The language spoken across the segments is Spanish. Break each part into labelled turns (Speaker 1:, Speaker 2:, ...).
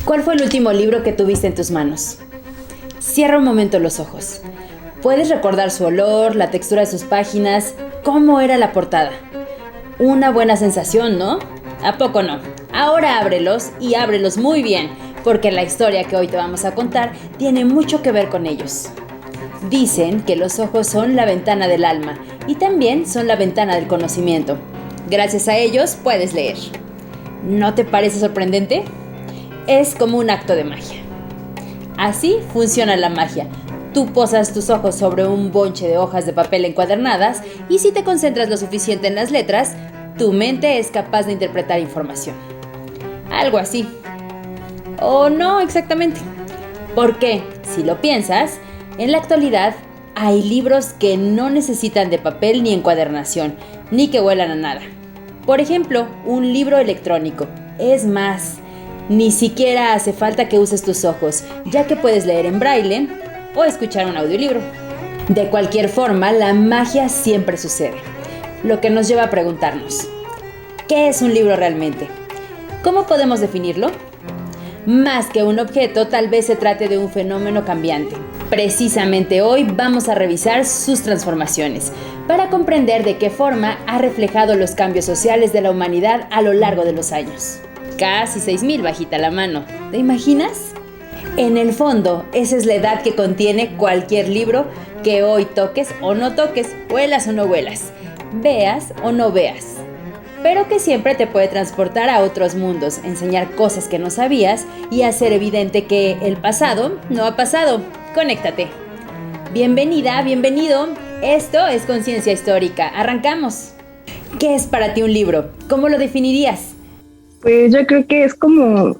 Speaker 1: ¿Cuál fue el último libro que tuviste en tus manos? Cierra un momento los ojos. ¿Puedes recordar su olor, la textura de sus páginas? ¿Cómo era la portada? Una buena sensación, ¿no? ¿A poco no? Ahora ábrelos y ábrelos muy bien, porque la historia que hoy te vamos a contar tiene mucho que ver con ellos. Dicen que los ojos son la ventana del alma y también son la ventana del conocimiento. Gracias a ellos puedes leer. ¿No te parece sorprendente? Es como un acto de magia. Así funciona la magia. Tú posas tus ojos sobre un bonche de hojas de papel encuadernadas y si te concentras lo suficiente en las letras, tu mente es capaz de interpretar información. Algo así. O no exactamente. Porque, si lo piensas, en la actualidad hay libros que no necesitan de papel ni encuadernación, ni que huelan a nada. Por ejemplo, un libro electrónico. Es más, ni siquiera hace falta que uses tus ojos, ya que puedes leer en braille o escuchar un audiolibro. De cualquier forma, la magia siempre sucede. Lo que nos lleva a preguntarnos, ¿qué es un libro realmente? ¿Cómo podemos definirlo? Más que un objeto, tal vez se trate de un fenómeno cambiante. Precisamente hoy vamos a revisar sus transformaciones, para comprender de qué forma ha reflejado los cambios sociales de la humanidad a lo largo de los años. Casi 6,000 bajita la mano, ¿te imaginas? En el fondo, esa es la edad que contiene cualquier libro que hoy toques o no toques, huelas o no huelas, veas o no veas, pero que siempre te puede transportar a otros mundos, enseñar cosas que no sabías y hacer evidente que el pasado no ha pasado. Conéctate. Bienvenida, bienvenido. Esto es Conciencia Histórica. Arrancamos. ¿Qué es para ti un libro? ¿Cómo lo definirías?
Speaker 2: Pues yo creo que es como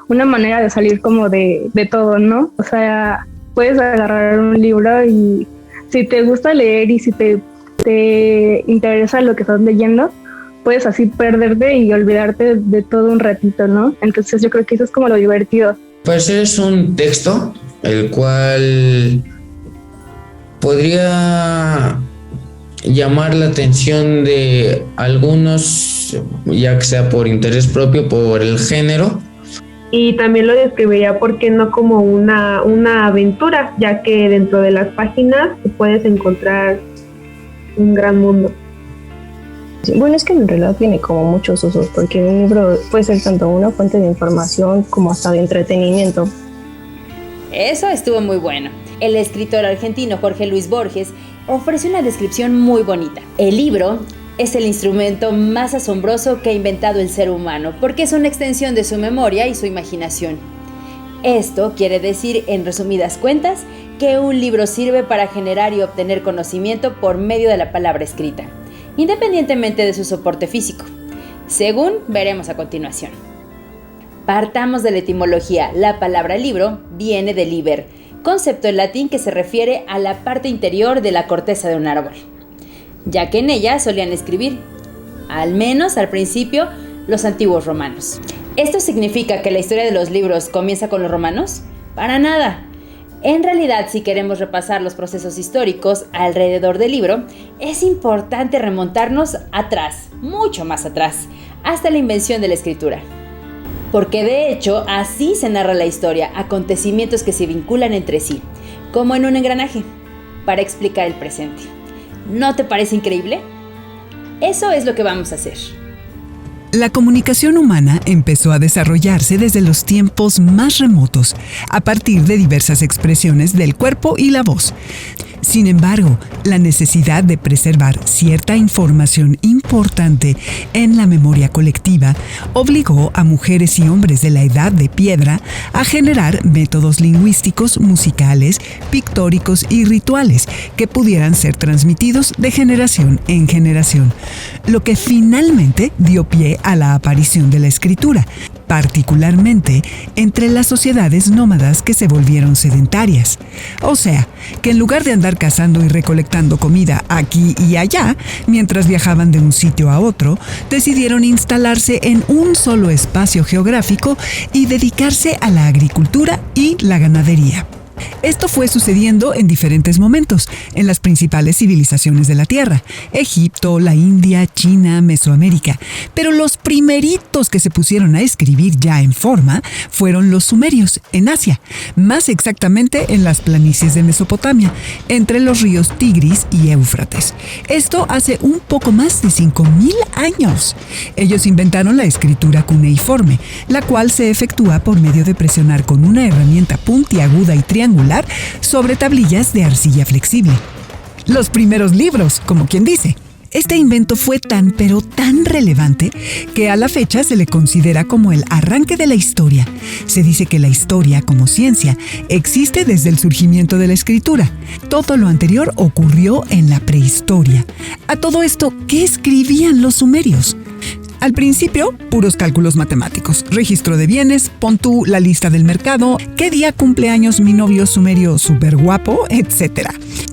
Speaker 2: una manera de salir como de todo, ¿no? O sea, puedes agarrar un libro y si te gusta leer y si te interesa lo que estás leyendo, puedes así perderte y olvidarte de todo un ratito, ¿no? Entonces yo creo que eso es como lo divertido.
Speaker 3: Pues es un texto el cual podría llamar la atención de algunos, ya que sea por interés propio, por el género.
Speaker 4: Y también lo describiría, ¿por qué no?, como una aventura, ya que dentro de las páginas puedes encontrar un gran mundo.
Speaker 5: Bueno, es que en realidad tiene como muchos usos, porque un libro puede ser tanto una fuente de información como hasta de entretenimiento.
Speaker 1: Eso estuvo muy bueno. El escritor argentino Jorge Luis Borges ofrece una descripción muy bonita. El libro es el instrumento más asombroso que ha inventado el ser humano, porque es una extensión de su memoria y su imaginación. Esto quiere decir, en resumidas cuentas, que un libro sirve para generar y obtener conocimiento por medio de la palabra escrita, independientemente de su soporte físico, según veremos a continuación. Partamos de la etimología. La palabra libro viene de liber, concepto en latín que se refiere a la parte interior de la corteza de un árbol, ya que en ella solían escribir, al menos al principio, los antiguos romanos. ¿Esto significa que la historia de los libros comienza con los romanos? Para nada. En realidad, si queremos repasar los procesos históricos alrededor del libro, es importante remontarnos atrás, mucho más atrás, hasta la invención de la escritura. Porque de hecho, así se narra la historia, acontecimientos que se vinculan entre sí, como en un engranaje, para explicar el presente. ¿No te parece increíble? Eso es lo que vamos a hacer.
Speaker 6: La comunicación humana empezó a desarrollarse desde los tiempos más remotos, a partir de diversas expresiones del cuerpo y la voz. Sin embargo, la necesidad de preservar cierta información importante en la memoria colectiva obligó a mujeres y hombres de la Edad de Piedra a generar métodos lingüísticos, musicales, pictóricos y rituales que pudieran ser transmitidos de generación en generación, lo que finalmente dio pie a la aparición de la escritura, particularmente entre las sociedades nómadas que se volvieron sedentarias. O sea, que en lugar de andar cazando y recolectando comida aquí y allá, mientras viajaban de un sitio a otro, decidieron instalarse en un solo espacio geográfico y dedicarse a la agricultura y la ganadería. Esto fue sucediendo en diferentes momentos en las principales civilizaciones de la Tierra: Egipto, la India, China, Mesoamérica. Pero los primeritos que se pusieron a escribir ya en forma fueron los sumerios, en Asia, más exactamente en las planicies de Mesopotamia, entre los ríos Tigris y Éufrates. Esto hace un poco más de 5000 años. Ellos inventaron la escritura cuneiforme, la cual se efectúa por medio de presionar con una herramienta puntiaguda y triangular sobre tablillas de arcilla flexible. Los primeros libros, como quien dice. Este invento fue tan, pero tan relevante que a la fecha se le considera como el arranque de la historia. Se dice que la historia, como ciencia, existe desde el surgimiento de la escritura. Todo lo anterior ocurrió en la prehistoria. A todo esto, ¿qué escribían los sumerios? Al principio, puros cálculos matemáticos, registro de bienes, pon tú la lista del mercado, qué día cumple años mi novio sumerio súper guapo, etc.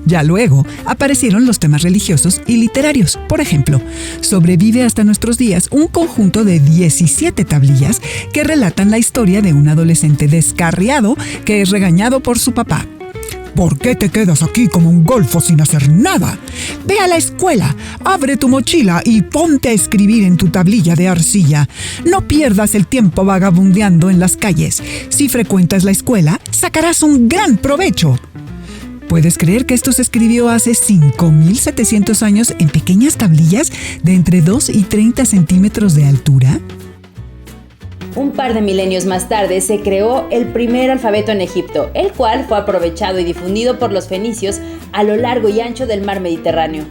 Speaker 6: Ya luego aparecieron los temas religiosos y literarios. Por ejemplo, sobrevive hasta nuestros días un conjunto de 17 tablillas que relatan la historia de un adolescente descarriado que es regañado por su papá. ¿Por qué te quedas aquí como un golfo sin hacer nada? Ve a la escuela, abre tu mochila y ponte a escribir en tu tablilla de arcilla. No pierdas el tiempo vagabundeando en las calles. Si frecuentas la escuela, sacarás un gran provecho. ¿Puedes creer que esto se escribió hace 5700 años en pequeñas tablillas de entre 2 y 30 centímetros de altura?
Speaker 1: Un par de milenios más tarde se creó el primer alfabeto en Egipto, el cual fue aprovechado y difundido por los fenicios a lo largo y ancho del mar Mediterráneo.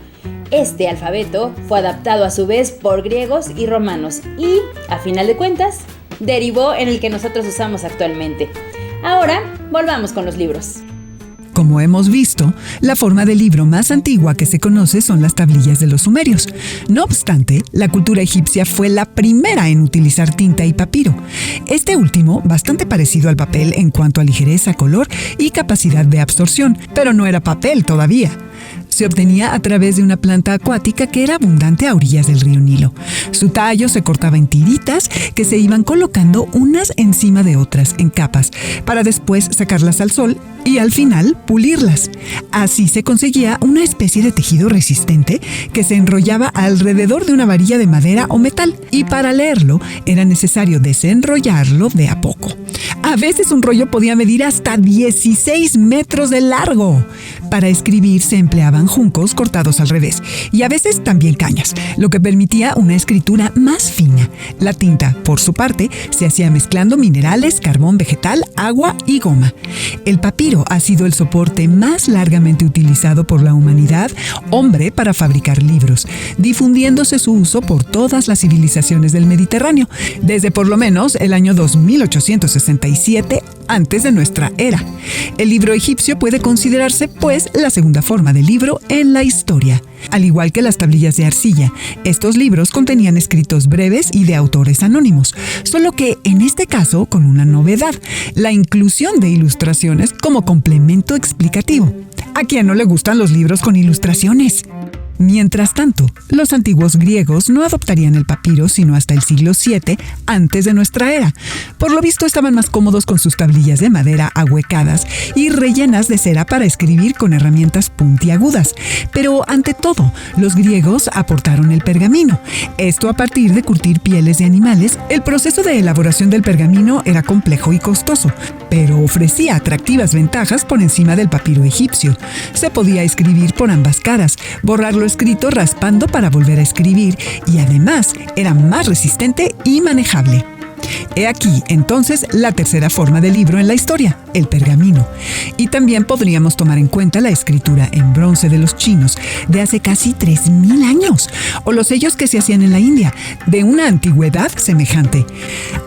Speaker 1: Este alfabeto fue adaptado a su vez por griegos y romanos y, a final de cuentas, derivó en el que nosotros usamos actualmente. Ahora, volvamos con los libros.
Speaker 6: Como hemos visto, la forma de libro más antigua que se conoce son las tablillas de los sumerios. No obstante, la cultura egipcia fue la primera en utilizar tinta y papiro. Este último, bastante parecido al papel en cuanto a ligereza, color y capacidad de absorción, pero no era papel todavía. Se obtenía a través de una planta acuática que era abundante a orillas del río Nilo. Su tallo se cortaba en tiritas que se iban colocando unas encima de otras en capas, para después sacarlas al sol y al final pulirlas. Así se conseguía una especie de tejido resistente que se enrollaba alrededor de una varilla de madera o metal, y para leerlo era necesario desenrollarlo de a poco. A veces un rollo podía medir hasta 16 metros de largo. Para escribir se empleaban juncos cortados al revés y a veces también cañas, lo que permitía una escritura más fina. La tinta, por su parte, se hacía mezclando minerales, carbón vegetal, agua y goma. El papiro ha sido el soporte más largamente utilizado por la humanidad, hombre, para fabricar libros, difundiéndose su uso por todas las civilizaciones del Mediterráneo, desde por lo menos el año 2867 antes de nuestra era. El libro egipcio puede considerarse, pues, la segunda forma de libro en la historia. Al igual que las tablillas de arcilla, estos libros contenían escritos breves y de autores anónimos, solo que en este caso con una novedad: la inclusión de ilustraciones como complemento explicativo. ¿A quién no le gustan los libros con ilustraciones? Mientras tanto, los antiguos griegos no adoptarían el papiro sino hasta el siglo VII antes de nuestra era. Por lo visto estaban más cómodos con sus tablillas de madera ahuecadas y rellenas de cera para escribir con herramientas puntiagudas. Pero ante todo, los griegos aportaron el pergamino. Esto a partir de curtir pieles de animales. El proceso de elaboración del pergamino era complejo y costoso, pero ofrecía atractivas ventajas por encima del papiro egipcio. Se podía escribir por ambas caras, borrar lo escrito raspando para volver a escribir, y además era más resistente y manejable. He aquí, entonces, la tercera forma de libro en la historia, el pergamino. Y también podríamos tomar en cuenta la escritura en bronce de los chinos de hace casi 3000 años, o los sellos que se hacían en la India, de una antigüedad semejante.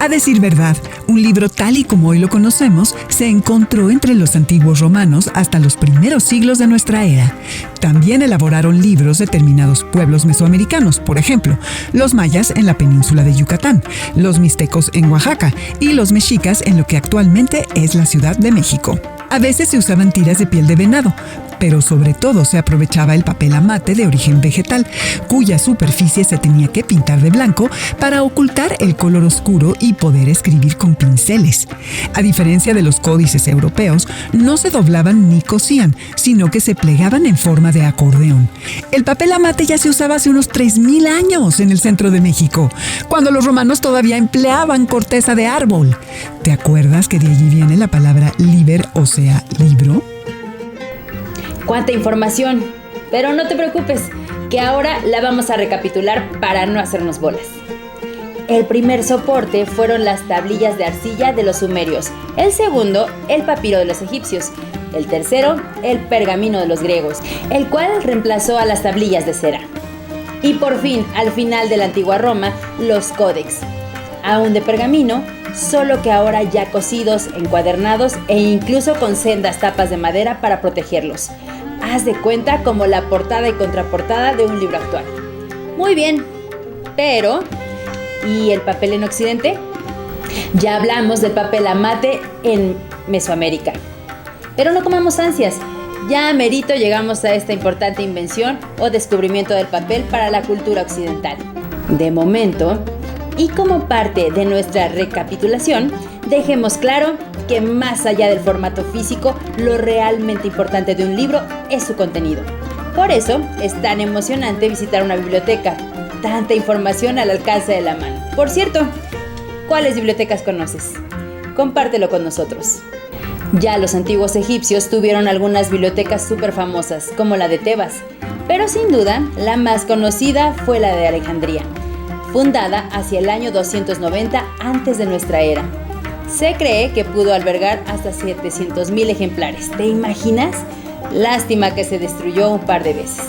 Speaker 6: A decir verdad, un libro tal y como hoy lo conocemos se encontró entre los antiguos romanos hasta los primeros siglos de nuestra era. También elaboraron libros determinados pueblos mesoamericanos, por ejemplo, los mayas en la península de Yucatán, los mixtecos en Oaxaca y los mexicas en lo que actualmente es la Ciudad de México. A veces se usaban tiras de piel de venado, pero sobre todo se aprovechaba el papel amate de origen vegetal, cuya superficie se tenía que pintar de blanco para ocultar el color oscuro y poder escribir con pinceles. A diferencia de los códices europeos, no se doblaban ni cosían, sino que se plegaban en forma de acordeón. El papel amate ya se usaba hace unos 3000 años en el centro de México, cuando los romanos todavía empleaban corteza de árbol. ¿Te acuerdas que de allí viene la palabra liber, o sea, libro?
Speaker 1: ¡Cuánta información! Pero no te preocupes, que ahora la vamos a recapitular para no hacernos bolas. El primer soporte fueron las tablillas de arcilla de los sumerios, el segundo, el papiro de los egipcios, el tercero, el pergamino de los griegos, el cual reemplazó a las tablillas de cera. Y por fin, al final de la antigua Roma, los códex, aún de pergamino, solo que ahora ya cosidos, encuadernados e incluso con sendas tapas de madera para protegerlos. Haz de cuenta como la portada y contraportada de un libro actual. Muy bien, pero ¿y el papel en Occidente? Ya hablamos del papel amate en Mesoamérica. Pero no comamos ansias, ya a merito llegamos a esta importante invención o descubrimiento del papel para la cultura occidental. De momento, y como parte de nuestra recapitulación, dejemos claro que más allá del formato físico, lo realmente importante de un libro es su contenido. Por eso es tan emocionante visitar una biblioteca, tanta información al alcance de la mano. Por cierto, ¿cuáles bibliotecas conoces? Compártelo con nosotros. Ya los antiguos egipcios tuvieron algunas bibliotecas súper famosas, como la de Tebas, pero sin duda la más conocida fue la de Alejandría, fundada hacia el año 290 antes de nuestra era. Se cree que pudo albergar hasta 700,000 ejemplares. ¿Te imaginas? Lástima que se destruyó un par de veces.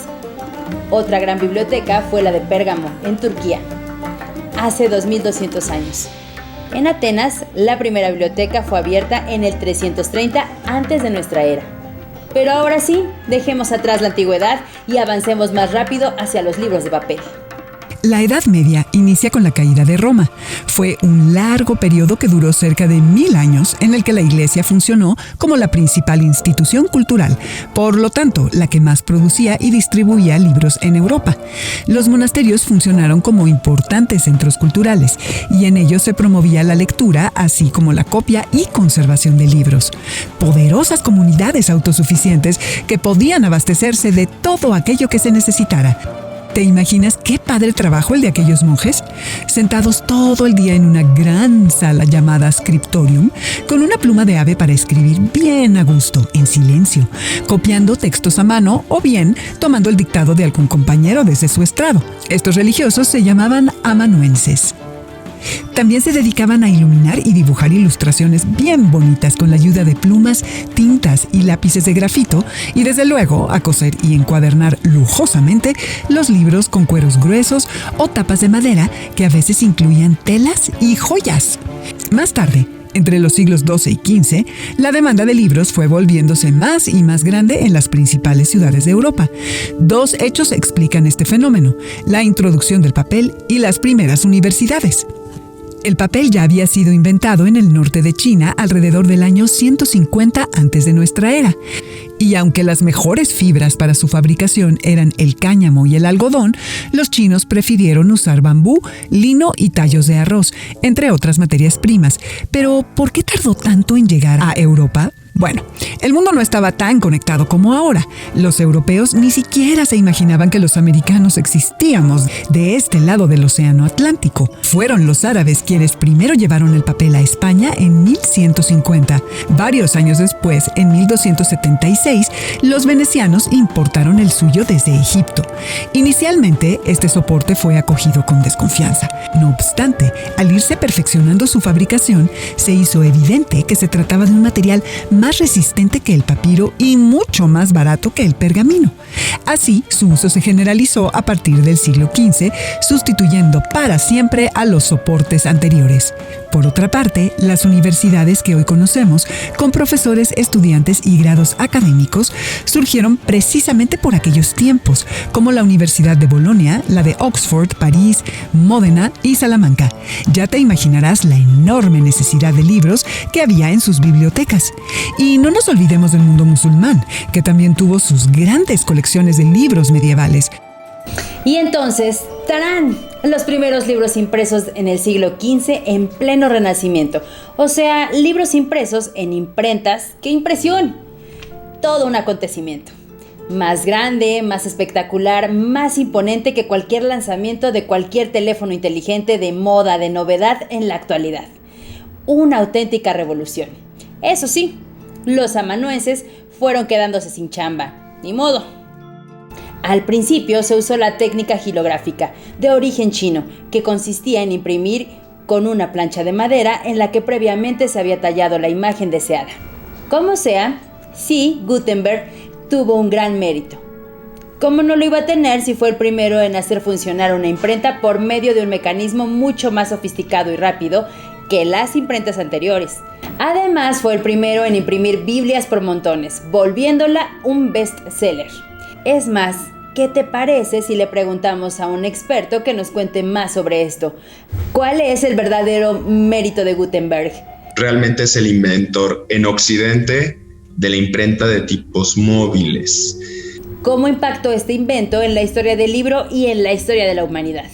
Speaker 1: Otra gran biblioteca fue la de Pérgamo, en Turquía, hace 2200 años. En Atenas, la primera biblioteca fue abierta en el 330 antes de nuestra era. Pero ahora sí, dejemos atrás la antigüedad y avancemos más rápido hacia los libros de papel.
Speaker 6: La Edad Media inicia con la caída de Roma. Fue un largo periodo que duró cerca de 1000 años en el que la Iglesia funcionó como la principal institución cultural, por lo tanto, la que más producía y distribuía libros en Europa. Los monasterios funcionaron como importantes centros culturales y en ellos se promovía la lectura, así como la copia y conservación de libros. Poderosas comunidades autosuficientes que podían abastecerse de todo aquello que se necesitara. ¿Te imaginas qué padre trabajo el de aquellos monjes? Sentados todo el día en una gran sala llamada scriptorium, con una pluma de ave para escribir bien a gusto, en silencio, copiando textos a mano o bien tomando el dictado de algún compañero desde su estrado. Estos religiosos se llamaban amanuenses. También se dedicaban a iluminar y dibujar ilustraciones bien bonitas con la ayuda de plumas, tintas y lápices de grafito, y desde luego a coser y encuadernar lujosamente los libros con cueros gruesos o tapas de madera que a veces incluían telas y joyas. Más tarde, entre los siglos XII y XV, la demanda de libros fue volviéndose más y más grande en las principales ciudades de Europa. Dos hechos explican este fenómeno: la introducción del papel y las primeras universidades. El papel ya había sido inventado en el norte de China alrededor del año 150 antes de nuestra era. Y aunque las mejores fibras para su fabricación eran el cáñamo y el algodón, los chinos prefirieron usar bambú, lino y tallos de arroz, entre otras materias primas. Pero, ¿por qué tardó tanto en llegar a Europa? Bueno, el mundo no estaba tan conectado como ahora. Los europeos ni siquiera se imaginaban que los americanos existíamos de este lado del océano Atlántico. Fueron los árabes quienes primero llevaron el papel a España en 1150. Varios años después, en 1276, los venecianos importaron el suyo desde Egipto. Inicialmente, este soporte fue acogido con desconfianza. No obstante, al irse perfeccionando su fabricación, se hizo evidente que se trataba de un material más resistente que el papiro y mucho más barato que el pergamino. Así, su uso se generalizó a partir del siglo XV, sustituyendo para siempre a los soportes anteriores. Por otra parte, las universidades que hoy conocemos, con profesores, estudiantes y grados académicos, surgieron precisamente por aquellos tiempos, como la Universidad de Bolonia, la de Oxford, París, Módena y Salamanca. Ya te imaginarás la enorme necesidad de libros que había en sus bibliotecas. Y no nos olvidemos del mundo musulmán, que también tuvo sus grandes colecciones de libros medievales.
Speaker 1: Y entonces, ¡tarán!, los primeros libros impresos en el siglo XV en pleno Renacimiento. O sea, libros impresos en imprentas. ¡Qué impresión! Todo un acontecimiento. Más grande, más espectacular, más imponente que cualquier lanzamiento de cualquier teléfono inteligente de moda, de novedad en la actualidad. Una auténtica revolución. Eso sí, los amanuenses fueron quedándose sin chamba. Ni modo. Al principio se usó la técnica gilográfica, de origen chino, que consistía en imprimir con una plancha de madera en la que previamente se había tallado la imagen deseada. Como sea, sí, Gutenberg tuvo un gran mérito. ¿Cómo no lo iba a tener si fue el primero en hacer funcionar una imprenta por medio de un mecanismo mucho más sofisticado y rápido que las imprentas anteriores? Además, fue el primero en imprimir Biblias por montones, volviéndola un bestseller. Es más, ¿qué te parece si le preguntamos a un experto que nos cuente más sobre esto? ¿Cuál es el verdadero mérito de Gutenberg?
Speaker 7: Realmente es el inventor en Occidente de la imprenta de tipos móviles.
Speaker 1: ¿Cómo impactó este invento en la historia del libro y en la historia de la humanidad?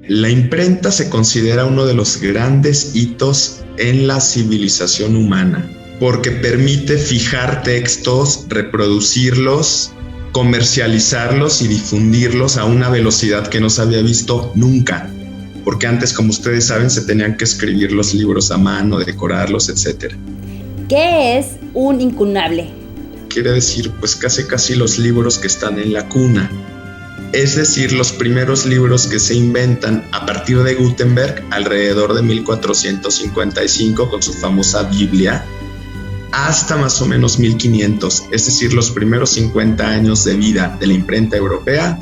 Speaker 7: La imprenta se considera uno de los grandes hitos en la civilización humana, porque permite fijar textos, reproducirlos, comercializarlos y difundirlos a una velocidad que no se había visto nunca. Porque antes, como ustedes saben, se tenían que escribir los libros a mano, decorarlos, etc.
Speaker 1: ¿Qué es un incunable?
Speaker 7: Quiere decir, pues casi los libros que están en la cuna. Es decir, los primeros libros que se inventan a partir de Gutenberg alrededor de 1455 con su famosa Biblia, hasta más o menos 1500, es decir, los primeros 50 años de vida de la imprenta europea,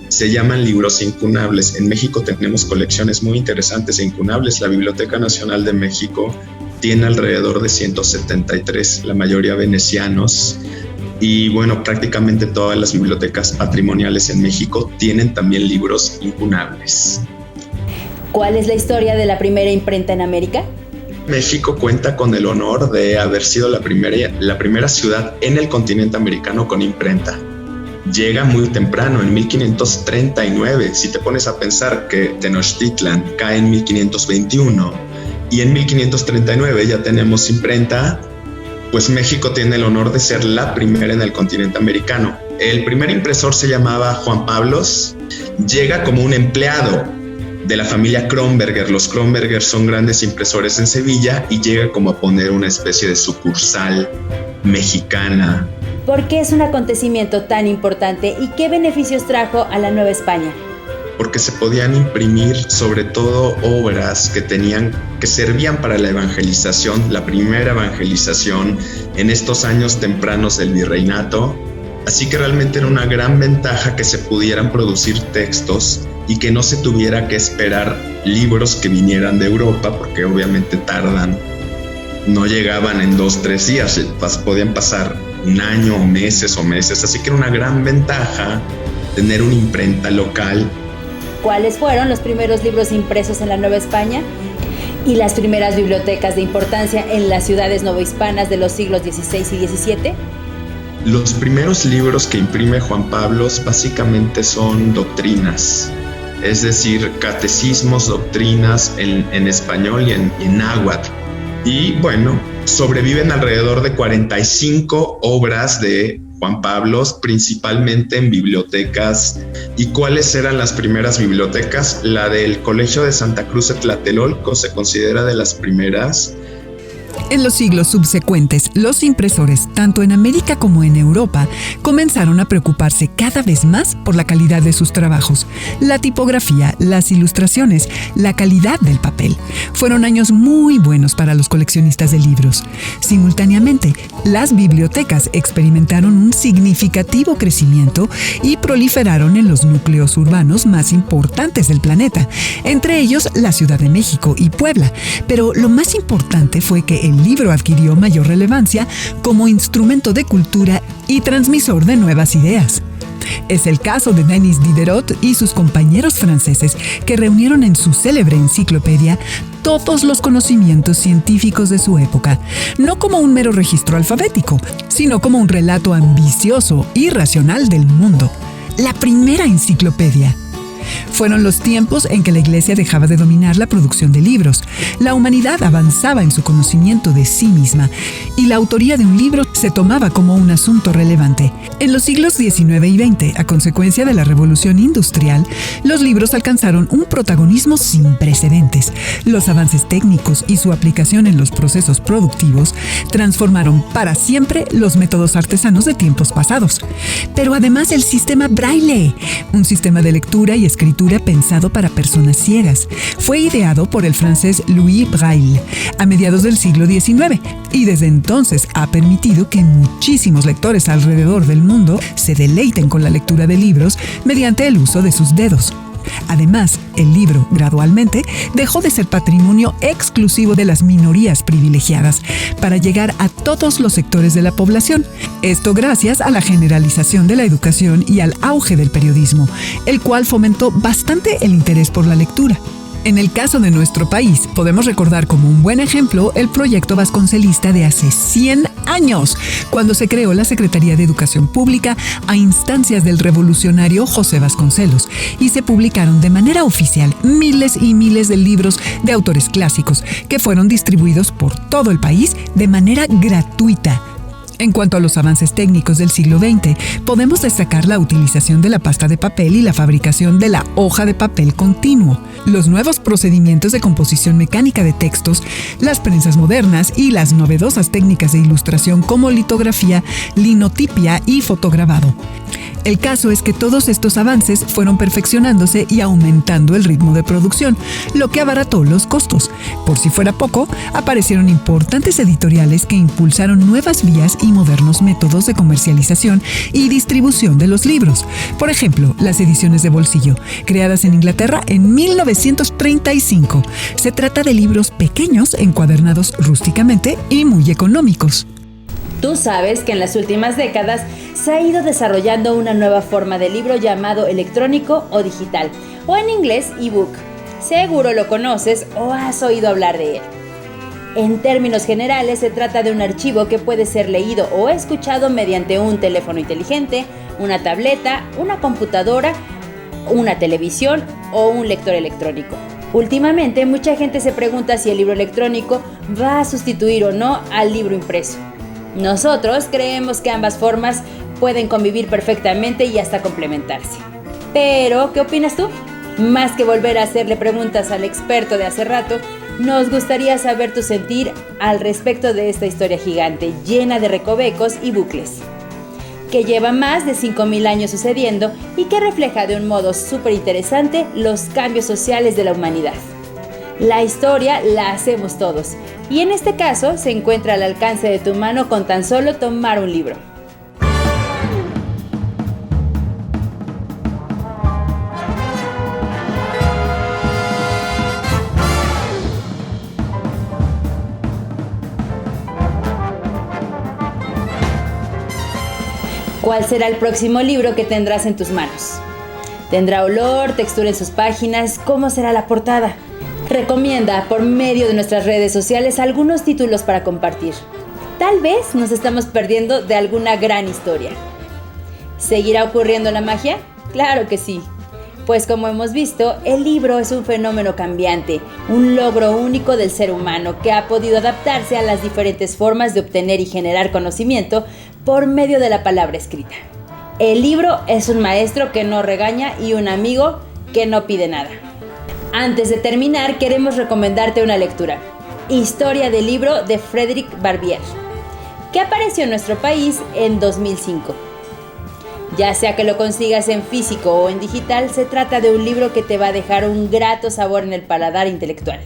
Speaker 7: se llaman libros incunables. En México tenemos colecciones muy interesantes de incunables. La Biblioteca Nacional de México tiene alrededor de 173, la mayoría venecianos. Y bueno, prácticamente todas las bibliotecas patrimoniales en México tienen también libros incunables.
Speaker 1: ¿Cuál es la historia de la primera imprenta en América?
Speaker 7: México cuenta con el honor de haber sido la primera ciudad en el continente americano con imprenta. Llega muy temprano, en 1539. Si te pones a pensar que Tenochtitlan cae en 1521 y en 1539 ya tenemos imprenta, pues México tiene el honor de ser la primera en el continente americano. El primer impresor se llamaba Juan Pablos, llega como un empleado de la familia Kronberger. Los Kronberger son grandes impresores en Sevilla y llega como a poner una especie de sucursal mexicana.
Speaker 1: ¿Por qué es un acontecimiento tan importante y qué beneficios trajo a la Nueva España?
Speaker 7: Porque se podían imprimir sobre todo obras que servían para la evangelización, la primera evangelización en estos años tempranos del virreinato. Así que realmente era una gran ventaja que se pudieran producir textos y que no se tuviera que esperar libros que vinieran de Europa, porque obviamente tardan, no llegaban en 2-3 días, podían pasar un año, meses, así que era una gran ventaja tener una imprenta local.
Speaker 1: ¿Cuáles fueron los primeros libros impresos en la Nueva España y las primeras bibliotecas de importancia en las ciudades novohispanas de los siglos XVI y XVII?
Speaker 7: Los primeros libros que imprime Juan Pablos básicamente son doctrinas, es decir, catecismos, doctrinas en español y en náhuatl. Y bueno, sobreviven alrededor de 45 obras de Juan Pablos, principalmente en bibliotecas. ¿Y cuáles eran las primeras bibliotecas? La del Colegio de Santa Cruz de Tlatelolco se considera de las primeras.
Speaker 6: En los siglos subsecuentes, los impresores, tanto en América como en Europa, comenzaron a preocuparse cada vez más por la calidad de sus trabajos, la tipografía, las ilustraciones, la calidad del papel. Fueron años muy buenos para los coleccionistas de libros. Simultáneamente, las bibliotecas experimentaron un significativo crecimiento y proliferaron en los núcleos urbanos más importantes del planeta, entre ellos la Ciudad de México y Puebla. Pero lo más importante fue que el libro adquirió mayor relevancia como instrumento de cultura y transmisor de nuevas ideas. Es el caso de Denis Diderot y sus compañeros franceses, que reunieron en su célebre enciclopedia todos los conocimientos científicos de su época, no como un mero registro alfabético, sino como un relato ambicioso y racional del mundo. La primera enciclopedia. Fueron los tiempos en que la Iglesia dejaba de dominar la producción de libros. La humanidad avanzaba en su conocimiento de sí misma y la autoría de un libro se tomaba como un asunto relevante. En los siglos XIX y XX, a consecuencia de la Revolución Industrial, los libros alcanzaron un protagonismo sin precedentes. Los avances técnicos y su aplicación en los procesos productivos transformaron para siempre los métodos artesanos de tiempos pasados. Pero además el sistema Braille, un sistema de lectura y escritura pensado para personas ciegas, fue ideado por el francés Louis Braille a mediados del siglo XIX y desde entonces ha permitido que muchísimos lectores alrededor del mundo se deleiten con la lectura de libros mediante el uso de sus dedos. Además, el libro, gradualmente, dejó de ser patrimonio exclusivo de las minorías privilegiadas para llegar a todos los sectores de la población. Esto gracias a la generalización de la educación y al auge del periodismo, el cual fomentó bastante el interés por la lectura. En el caso de nuestro país, podemos recordar como un buen ejemplo el proyecto vasconcelista de hace 100 años, cuando se creó la Secretaría de Educación Pública a instancias del revolucionario José Vasconcelos y se publicaron de manera oficial miles y miles de libros de autores clásicos que fueron distribuidos por todo el país de manera gratuita. En cuanto a los avances técnicos del siglo XX, podemos destacar la utilización de la pasta de papel y la fabricación de la hoja de papel continuo, los nuevos procedimientos de composición mecánica de textos, las prensas modernas y las novedosas técnicas de ilustración como litografía, linotipia y fotograbado. El caso es que todos estos avances fueron perfeccionándose y aumentando el ritmo de producción, lo que abarató los costos. Por si fuera poco, aparecieron importantes editoriales que impulsaron nuevas vías y modernos métodos de comercialización y distribución de los libros. Por ejemplo, las ediciones de bolsillo, creadas en Inglaterra en 1935. Se trata de libros pequeños, encuadernados rústicamente y muy económicos.
Speaker 1: Tú sabes que en las últimas décadas se ha ido desarrollando una nueva forma de libro llamado electrónico o digital, o en inglés ebook. Seguro lo conoces o has oído hablar de él. En términos generales, se trata de un archivo que puede ser leído o escuchado mediante un teléfono inteligente, una tableta, una computadora, una televisión o un lector electrónico. Últimamente, mucha gente se pregunta si el libro electrónico va a sustituir o no al libro impreso. Nosotros creemos que ambas formas pueden convivir perfectamente y hasta complementarse. Pero, ¿qué opinas tú? Más que volver a hacerle preguntas al experto de hace rato, nos gustaría saber tu sentir al respecto de esta historia gigante, llena de recovecos y bucles, que lleva más de 5,000 años sucediendo y que refleja de un modo súper interesante los cambios sociales de la humanidad. La historia la hacemos todos, y en este caso se encuentra al alcance de tu mano con tan solo tomar un libro. ¿Cuál será el próximo libro que tendrás en tus manos? ¿Tendrá olor, textura en sus páginas? ¿Cómo será la portada? Recomienda por medio de nuestras redes sociales algunos títulos para compartir. Tal vez nos estamos perdiendo de alguna gran historia. ¿Seguirá ocurriendo la magia? Claro que sí. Pues como hemos visto, el libro es un fenómeno cambiante, un logro único del ser humano que ha podido adaptarse a las diferentes formas de obtener y generar conocimiento por medio de la palabra escrita. El libro es un maestro que no regaña y un amigo que no pide nada. Antes de terminar, queremos recomendarte una lectura. Historia del libro de Frédéric Barbier, que apareció en nuestro país en 2005. Ya sea que lo consigas en físico o en digital, se trata de un libro que te va a dejar un grato sabor en el paladar intelectual.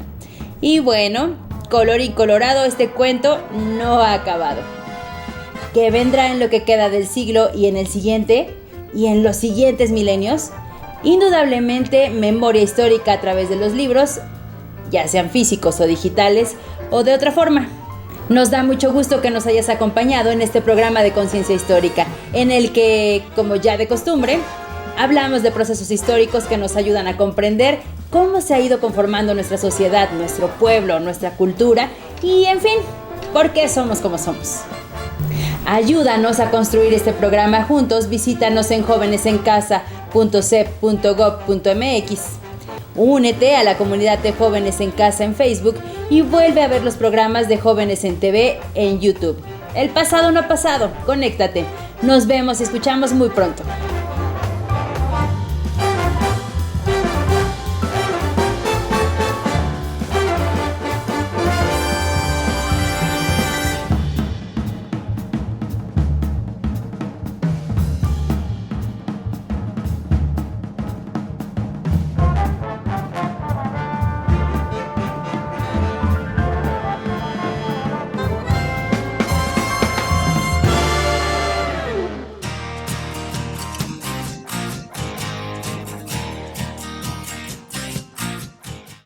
Speaker 1: Y bueno, colorín colorado, este cuento no ha acabado. ¿Qué vendrá en lo que queda del siglo y en el siguiente? ¿Y en los siguientes milenios? Indudablemente, memoria histórica a través de los libros, ya sean físicos o digitales, o de otra forma. Nos da mucho gusto que nos hayas acompañado en este programa de Conciencia Histórica, en el que, como ya de costumbre, hablamos de procesos históricos que nos ayudan a comprender cómo se ha ido conformando nuestra sociedad, nuestro pueblo, nuestra cultura y, en fin, por qué somos como somos. Ayúdanos a construir este programa juntos. Visítanos en jovenesencasa.cep.gov.mx. Únete a la comunidad de Jóvenes en Casa en Facebook y vuelve a ver los programas de Jóvenes en TV en YouTube. El pasado no ha pasado, conéctate. Nos vemos y escuchamos muy pronto.